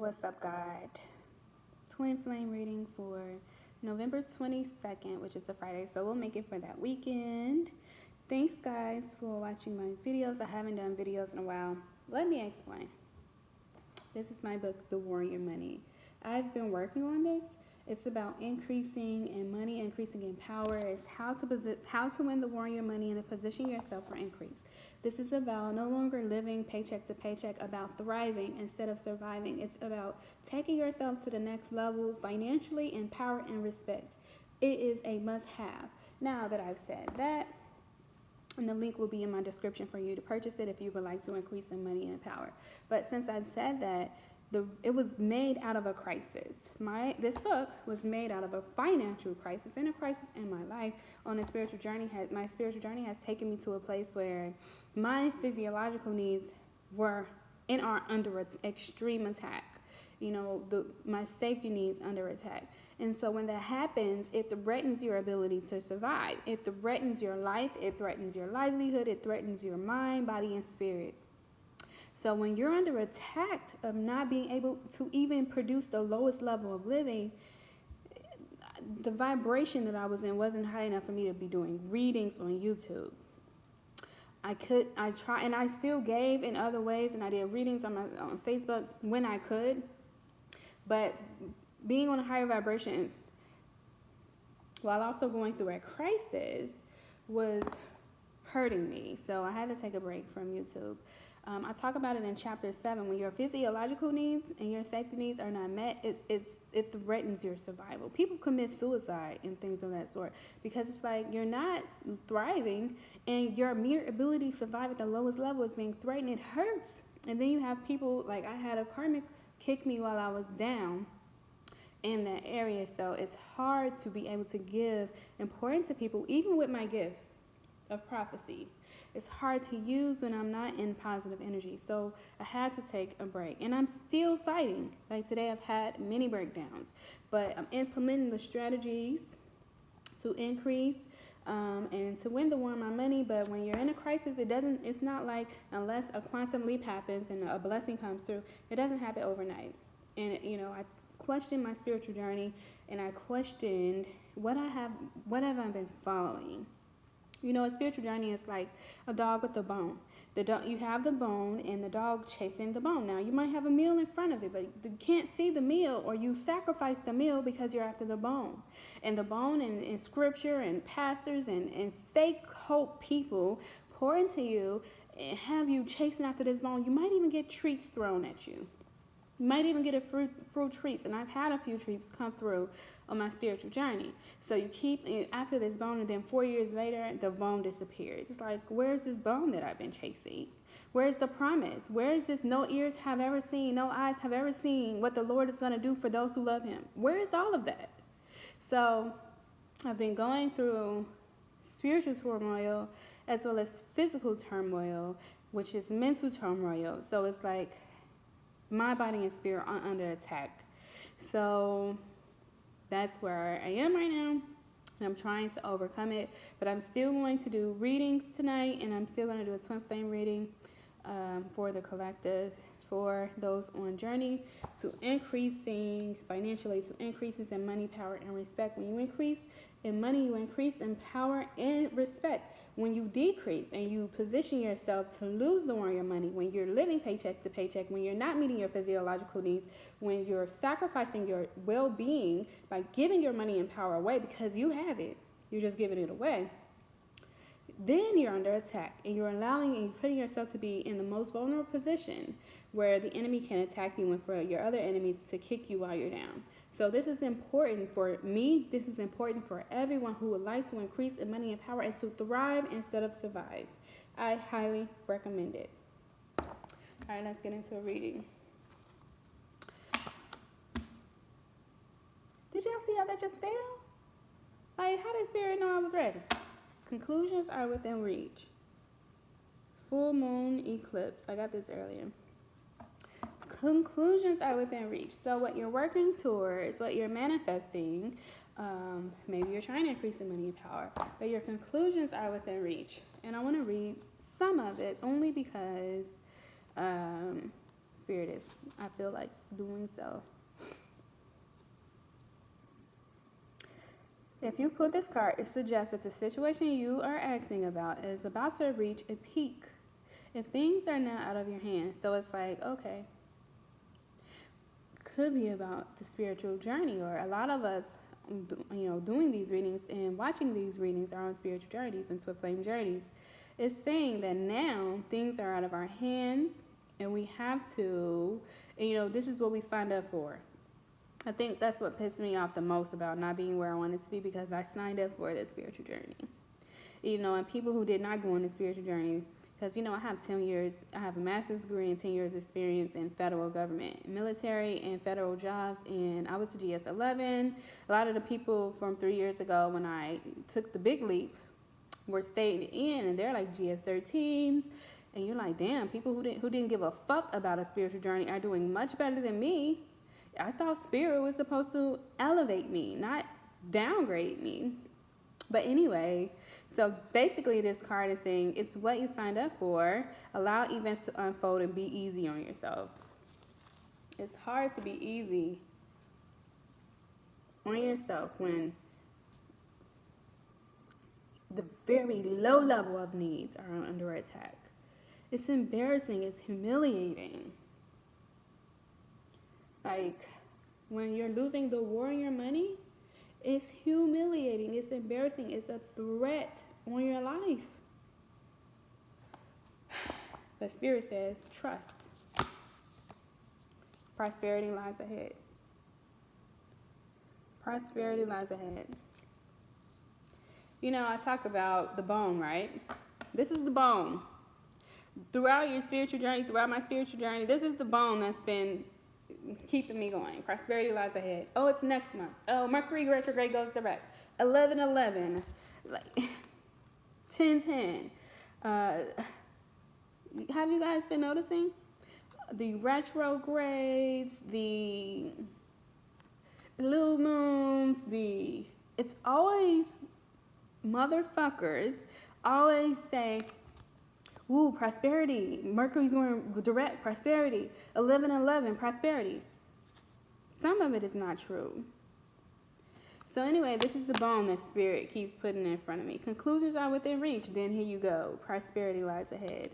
What's up, God? Twinflame reading for November 22nd, which is a Friday, so we'll make it for that weekend. Thanks, guys, for watching my videos. I haven't done videos in a while. Let me explain. This is my book, The Warrior Money. I've been working on this. It's about increasing in money, increasing in power. It's how to win the warrior money and to position yourself for increase. This is about no longer living paycheck to paycheck, about thriving instead of surviving. It's about taking yourself to the next level financially in power and respect. It is a must-have. Now that I've said that, and the link will be in my description for you to purchase it if you would like to increase in money and power. But since I've said that, it was made out of a crisis. This book was made out of a financial crisis and a crisis in my life. On a spiritual journey, my spiritual journey has taken me to a place where my physiological needs were under extreme attack. You know, my safety needs under attack. And so when that happens, it threatens your ability to survive. It threatens your life. It threatens your livelihood. It threatens your mind, body, and spirit. So when you're under attack of not being able to even produce the lowest level of living, the vibration that I was in wasn't high enough for me to be doing readings on YouTube. I try, and I still gave in other ways, and I did readings on Facebook when I could. But being on a higher vibration while also going through a crisis was hurting me. So I had to take a break from YouTube. I talk about it in chapter 7. When your physiological needs and your safety needs are not met, it threatens your survival. People commit suicide and things of that sort because it's like you're not thriving and your mere ability to survive at the lowest level is being threatened. It hurts. And then you have people, like I had a karmic kick me while I was down in that area. So it's hard to be able to give important to people, even with my gift of prophecy. It's hard to use when I'm not in positive energy. So I had to take a break. And I'm still fighting. Like today I've had many breakdowns. But I'm implementing the strategies to increase and to win the war on my money. But when you're in a crisis, it's not like unless a quantum leap happens and a blessing comes through, it doesn't happen overnight. And I questioned my spiritual journey and I questioned what have I been following. A spiritual journey is like a dog with a bone. You have the bone and the dog chasing the bone. Now, you might have a meal in front of it, but you can't see the meal, or you sacrifice the meal because you're after the bone. And the bone in scripture and pastors and fake hope people pour into you and have you chasing after this bone. You might even get treats thrown at you. You might even get a fruit treats, and I've had a few treats come through on my spiritual journey. So you keep after this bone, and then 4 years later, the bone disappears. It's like, where's this bone that I've been chasing? Where's the promise? Where is this no ears have ever seen, no eyes have ever seen what the Lord is going to do for those who love him? Where is all of that? So I've been going through spiritual turmoil as well as physical turmoil, which is mental turmoil. So it's like my body and spirit are under attack. So that's where I am right now. And I'm trying to overcome it. But I'm still going to do readings tonight. And I'm still going to do a twin flame reading for the collective, for those on journey to increasing financially, to increases in money, power, and respect. When you increase in money, you increase in power and respect. When you decrease and you position yourself to lose the warrior money, when you're living paycheck to paycheck, when you're not meeting your physiological needs, when you're sacrificing your well-being by giving your money and power away because you have it, you're just giving it away, then you're under attack and you're putting yourself to be in the most vulnerable position where the enemy can attack you and for your other enemies to kick you while you're down. So this is important for me. This is important for everyone who would like to increase in money and power and to thrive instead of survive. I highly recommend it. All right, let's get into a reading. Did y'all see how that just fell? Like, how did Spirit know I was ready? Conclusions are within reach. Full moon eclipse. I got this earlier. Conclusions are within reach. So what you're working towards, what you're manifesting, maybe you're trying to increase in money and power, but your conclusions are within reach. And I want to read some of it only because Spirit Spirit is, I feel like, doing so. If you pull this card, it suggests that the situation you are asking about is about to reach a peak. If things are now out of your hands, so it's like, okay, could be about the spiritual journey, or a lot of us, doing these readings and watching these readings are on spiritual journeys and Twinflame journeys. It's saying that now things are out of our hands and we have to, this is what we signed up for. I think that's what pissed me off the most about not being where I wanted to be, because I signed up for this spiritual journey. And people who did not go on the spiritual journey, because, I have a master's degree and 10 years experience in federal government, military and federal jobs, and I was to GS-11. A lot of the people from 3 years ago when I took the big leap were staying in, and they're like GS-13s, and you're like, damn, people who didn't give a fuck about a spiritual journey are doing much better than me. I thought spirit was supposed to elevate me, not downgrade me. But anyway, so basically this card is saying it's what you signed up for. Allow events to unfold and be easy on yourself. It's hard to be easy on yourself when the very low level of needs are under attack. It's embarrassing. It's humiliating. Like, when you're losing the war on your money, it's humiliating, it's embarrassing, it's a threat on your life. But Spirit says, trust. Prosperity lies ahead. Prosperity lies ahead. I talk about the bone, right? This is the bone. Throughout your spiritual journey, throughout my spiritual journey, this is the bone that's been keeping me going. Prosperity lies ahead. Oh, it's next month. Oh, Mercury retrograde goes direct. 11/11, like 10/10. Have you guys been noticing the retrogrades, the blue moons? It's always motherfuckers always say, "Ooh, prosperity. Mercury's going direct. Prosperity. 11/11. Prosperity." Some of it is not true. So anyway, this is the bone that Spirit keeps putting in front of me. Conclusions are within reach. Then here you go. Prosperity lies ahead.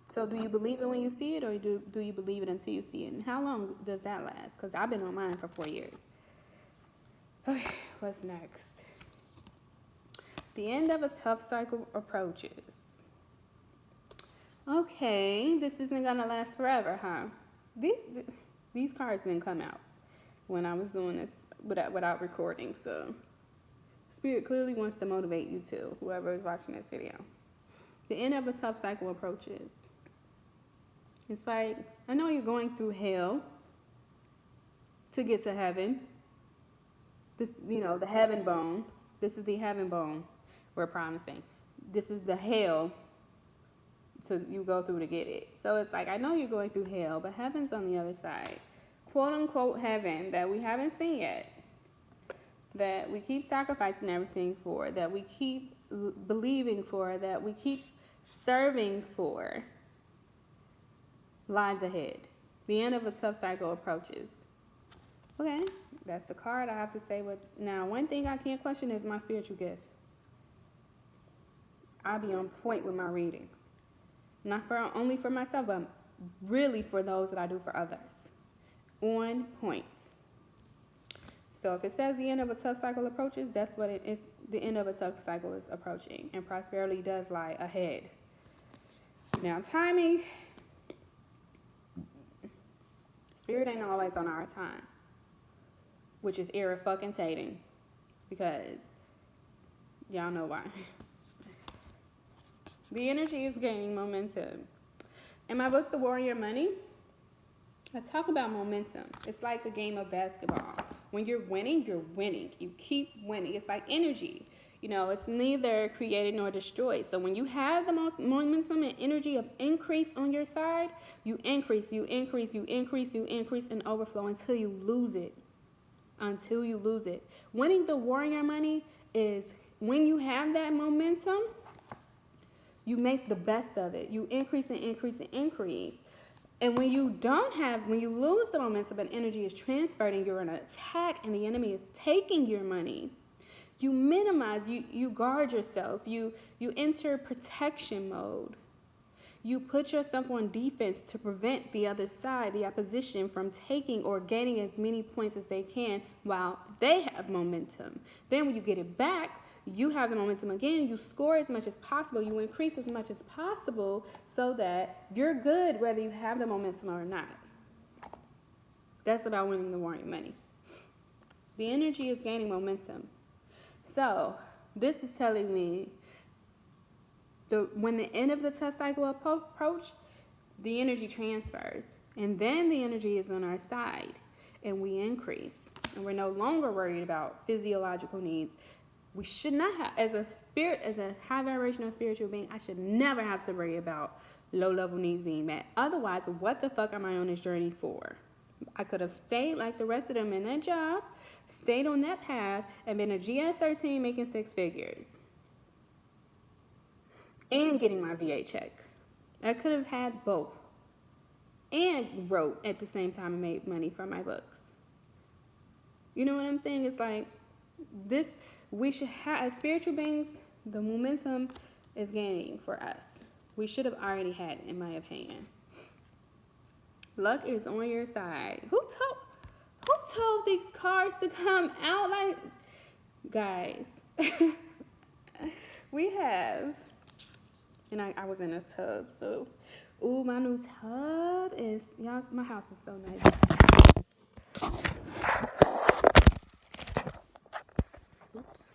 So do you believe it when you see it, or do you believe it until you see it? And how long does that last? Because I've been on mine for 4 years. Okay, what's next? The end of a tough cycle approaches. Okay, this isn't gonna last forever, huh? These cards didn't come out when I was doing this without recording, so Spirit clearly wants to motivate you too, whoever is watching this video. The end of a tough cycle approaches. It's like, I know you're going through hell to get to heaven. This, the heaven bone. This is the heaven bone we're promising. This is the hell you go through to get it. So it's like, I know you're going through hell, but heaven's on the other side. Quote unquote heaven that we haven't seen yet. That we keep sacrificing everything for. That we keep believing for. That we keep serving for. Lies ahead. The end of a tough cycle approaches. Okay, that's the card I have to say. Now, one thing I can't question is my spiritual gift. I'll be on point with my readings. Not only for myself, but really for those that I do for others. On point. So if it says the end of a tough cycle approaches, that's what it is. The end of a tough cycle is approaching. And prosperity does lie ahead. Now, timing. Spirit ain't always on our time. Which is irritating. Because y'all know why. The energy is gaining momentum. In my book, The Warrior Money, I talk about momentum. It's like a game of basketball. When you're winning, you're winning. You keep winning. It's like energy. It's neither created nor destroyed. So when you have the momentum and energy of increase on your side, you increase, you increase, you increase, you increase and overflow until you lose it. Until you lose it. Winning the warrior money is when you have that momentum, You make the best of it. You increase and increase and increase. And when you lose the momentum and energy is transferred and you're in an attack and the enemy is taking your money, you minimize, you guard yourself, you enter protection mode. You put yourself on defense to prevent the other side, the opposition, from taking or gaining as many points as they can while they have momentum. Then when you get it back, you have the momentum again. You score as much as possible. You increase as much as possible so that you're good whether you have the momentum or not. That's about winning the war on your money. The energy is gaining momentum. So this is telling me when the end of the test cycle approach, the energy transfers. And then the energy is on our side. And we increase. And we're no longer worried about physiological needs. We should not have, as a high vibrational spiritual being, I should never have to worry about low-level needs being met. Otherwise, what the fuck am I on this journey for? I could have stayed like the rest of them in that job, stayed on that path, and been a GS-13 making 6 figures. And getting my VA check. I could have had both. And wrote at the same time and made money from my books. You know what I'm saying? It's like this, we should have, as spiritual beings, the momentum is gaining for us. We should have already had it, in my opinion. Luck is on your side. Who told these cards to come out? Like, guys, we have, and I was in a tub, so, ooh, my new tub is, y'all, my house is so nice. Oops.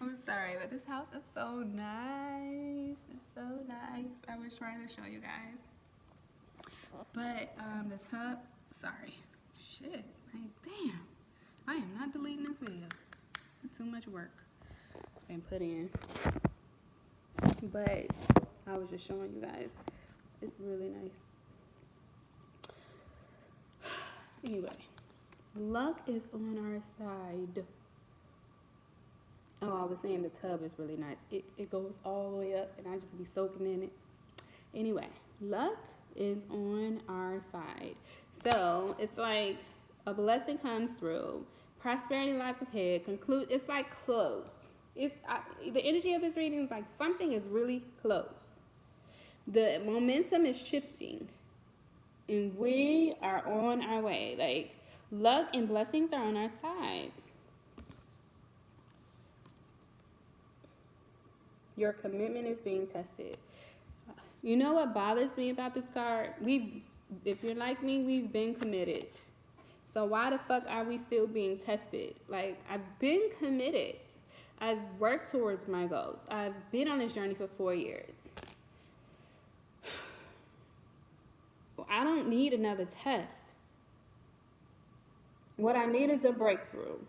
I'm sorry, but this house is so nice. It's so nice. I was trying to show you guys. But the tub, sorry. Shit. Damn. I am not deleting this video. Too much work been put in. But I was just showing you guys. It's really nice. Anyway, luck is on our side. Oh, I was saying the tub is really nice. It goes all the way up, and I just be soaking in it. Anyway, luck is on our side. So it's like a blessing comes through. Prosperity lies ahead. It's like close. The energy of this reading is like something is really close. The momentum is shifting, and we are on our way. Like, luck and blessings are on our side. Your commitment is being tested. You know what bothers me about this card? If you're like me, we've been committed. So why the fuck are we still being tested? Like, I've been committed. I've worked towards my goals. I've been on this journey for 4 years. I don't need another test. What I need is a breakthrough.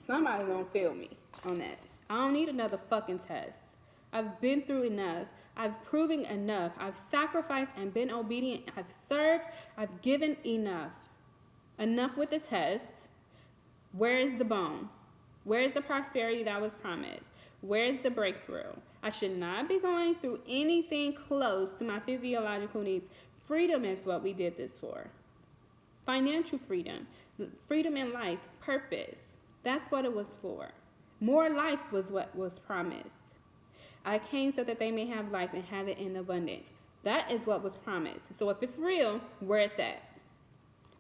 Somebody gonna feel me on that. I don't need another fucking test. I've been through enough. I've proven enough. I've sacrificed and been obedient. I've served. I've given enough. Enough with the test. Where is the bone? Where is the prosperity that was promised? Where is the breakthrough? I should not be going through anything close to my physiological needs. Freedom is what we did this for. Financial freedom. Freedom in life. Purpose. That's what it was for. More life was what was promised. I came so that they may have life and have it in abundance. That is what was promised. So if it's real, where it's at?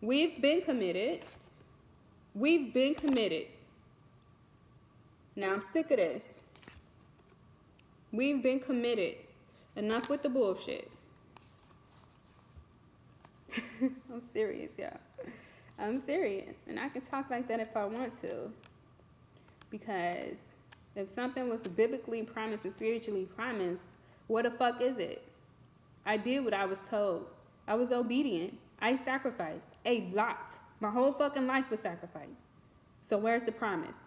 We've been committed. We've been committed. Now I'm sick of this. We've been committed. Enough with the bullshit. I'm serious, y'all. I'm serious. And I can talk like that if I want to. Because if something was biblically promised and spiritually promised, what the fuck is it? I did what I was told. I was obedient. I sacrificed a lot. My whole fucking life was sacrificed. So where's the promise?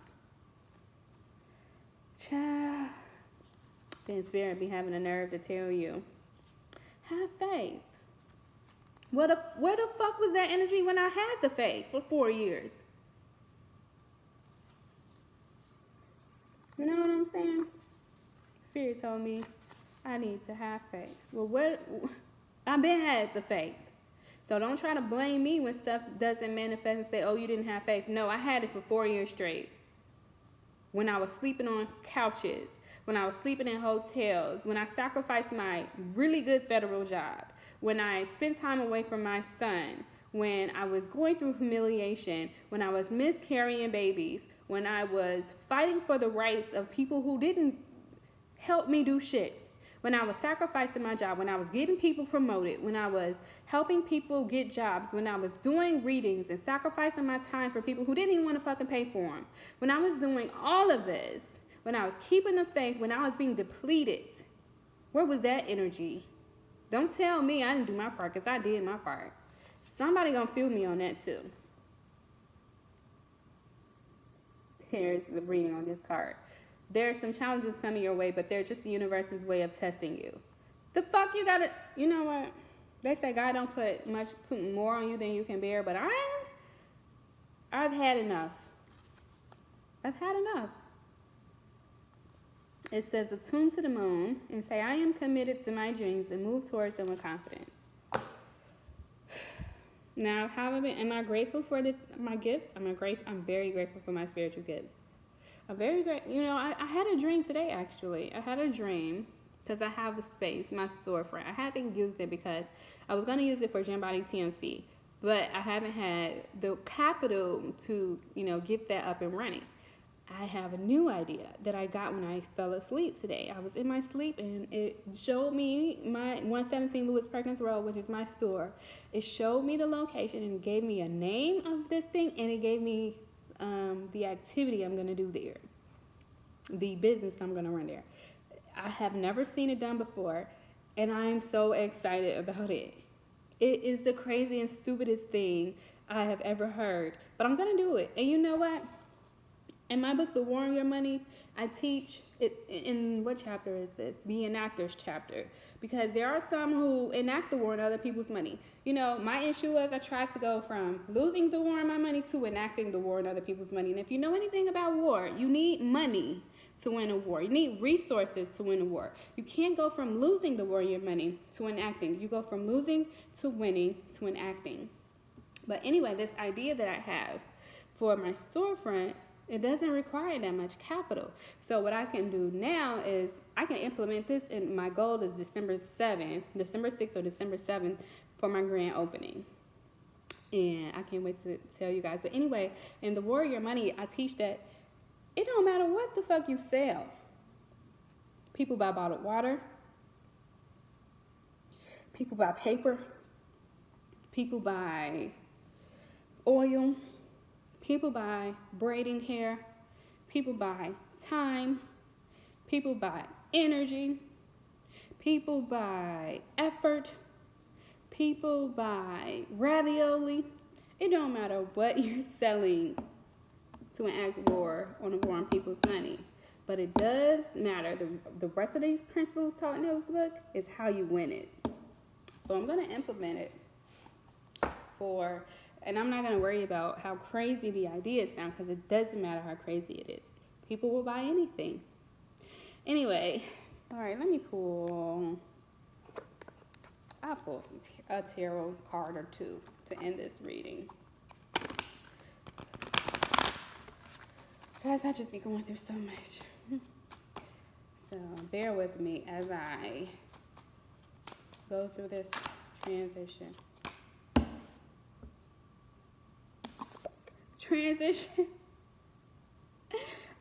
Child. Then Spirit be having a nerve to tell you, have faith. Where the fuck was that energy when I had the faith for 4 years? You know what I'm saying? Spirit told me I need to have faith. Well, what? I've been had the faith. So don't try to blame me when stuff doesn't manifest and say, oh, you didn't have faith. No, I had it for 4 years straight. When I was sleeping on couches, when I was sleeping in hotels, when I sacrificed my really good federal job, when I spent time away from my son, when I was going through humiliation, when I was miscarrying babies, when I was fighting for the rights of people who didn't help me do shit, when I was sacrificing my job, when I was getting people promoted, when I was helping people get jobs, when I was doing readings and sacrificing my time for people who didn't even want to fucking pay for them, when I was doing all of this, when I was keeping the faith, when I was being depleted, where was that energy? Don't tell me I didn't do my part, because I did my part. Somebody gonna feel me on that too. Here's the reading on this card. There are some challenges coming your way, but they're just the universe's way of testing you. The fuck you gotta, you know what? They say God don't put much more on you than you can bear, but I've had enough. I've had enough. It says, attune to the moon and say, I am committed to my dreams and move towards them with confidence. Now, am I grateful for my gifts? I'm very grateful for my spiritual gifts. I'm very grateful. You know, I had a dream today, actually. I had a dream because I have a space, my storefront. I haven't used it because I was going to use it for Gym Body TMC, but I haven't had the capital to, get that up and running. I have a new idea that I got when I fell asleep today. I was in my sleep and it showed me my 117 Louis Perkins Road, which is my store. It showed me the location and it gave me a name of this thing, and it gave me the activity I'm going to do there, the business I'm going to run there. I have never seen it done before, and I am so excited about it. It is the craziest, stupidest thing I have ever heard, but I'm going to do it. And you know what? In my book, The War on Your Money, I teach it in what chapter is this? The enactors chapter. Because there are some who enact the war on other people's money. My issue was I tried to go from losing the war on my money to enacting the war on other people's money. And if you know anything about war, you need money to win a war. You need resources to win a war. You can't go from losing the war on your money to enacting. You go from losing to winning to enacting. But anyway, this idea that I have for my storefront, it doesn't require that much capital. So what I can do now is I can implement this, and my goal is December 6th or December 7th for my grand opening. And I can't wait to tell you guys. But anyway, in the War of Your Money, I teach that it don't matter what the fuck you sell. People buy bottled water. People buy paper. People buy oil. People buy braiding hair. People buy time. People buy energy. People buy effort. People buy ravioli. It don't matter what you're selling to enact war on people's money. But it does matter. The rest of these principles taught in this book is how you win it. So I'm going to implement it and I'm not going to worry about how crazy the ideas sound, because it doesn't matter how crazy it is. People will buy anything. Anyway, all right, let me I'll pull a tarot card or two to end this reading. Guys, I just be going through so much. So bear with me as I go through this transition.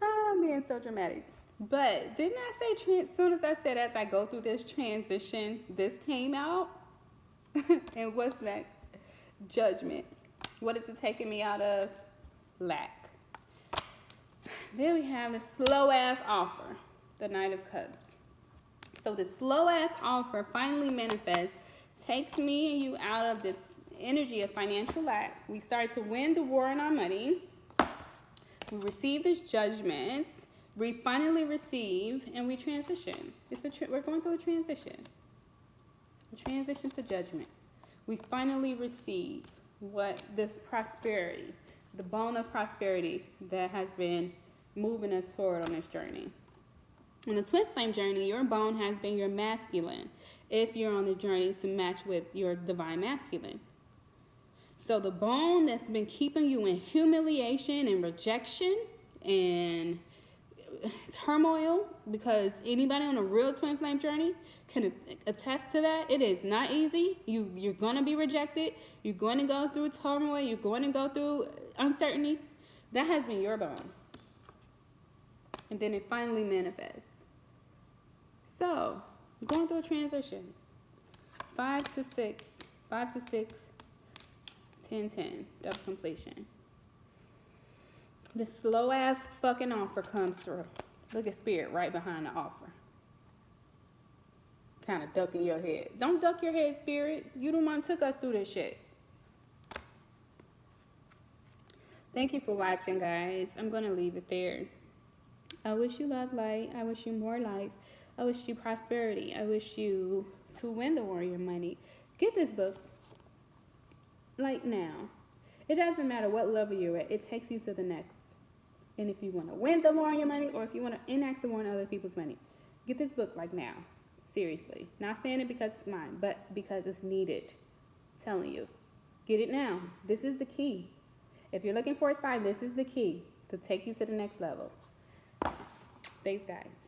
Oh, I'm being so dramatic. But didn't I say as soon as I said as I go through this transition, this came out? And what's next? Judgment. What is it taking me out of? Lack. Then we have the slow ass offer, the Knight of Cups. So the slow ass offer finally manifests, takes me and you out of this energy of financial lack. We start to win the war on our money. We receive this judgment. We finally receive, and we transition. We're going through a transition. A transition to judgment. We finally receive this prosperity, the bone of prosperity that has been moving us forward on this journey. In the twin flame journey, your bone has been your masculine if you're on the journey to match with your divine masculine. So the bone that's been keeping you in humiliation and rejection and turmoil, because anybody on a real twin flame journey can attest to that. It is not easy. You're going to be rejected. You're going to go through turmoil. You're going to go through uncertainty. That has been your bone. And then it finally manifests. So, going through a transition. 5 to 6, 5 to 6, 10, 10, double completion. The slow ass fucking offer comes through. Look at Spirit right behind the offer. Kind of ducking your head. Don't duck your head, Spirit. You the one took us through this shit. Thank you for watching, guys. I'm going to leave it there. I wish you love, light. I wish you more life. I wish you prosperity. I wish you to win the warrior money. Get this book. Like now. It doesn't matter what level you're at. It takes you to the next. And if you want to win the warrior money, or if you want to enact the war on other people's money, get this book like now. Seriously. Not saying it because it's mine, but because it's needed. I'm telling you. Get it now. This is the key. If you're looking for a sign, this is the key to take you to the next level. Thanks, guys.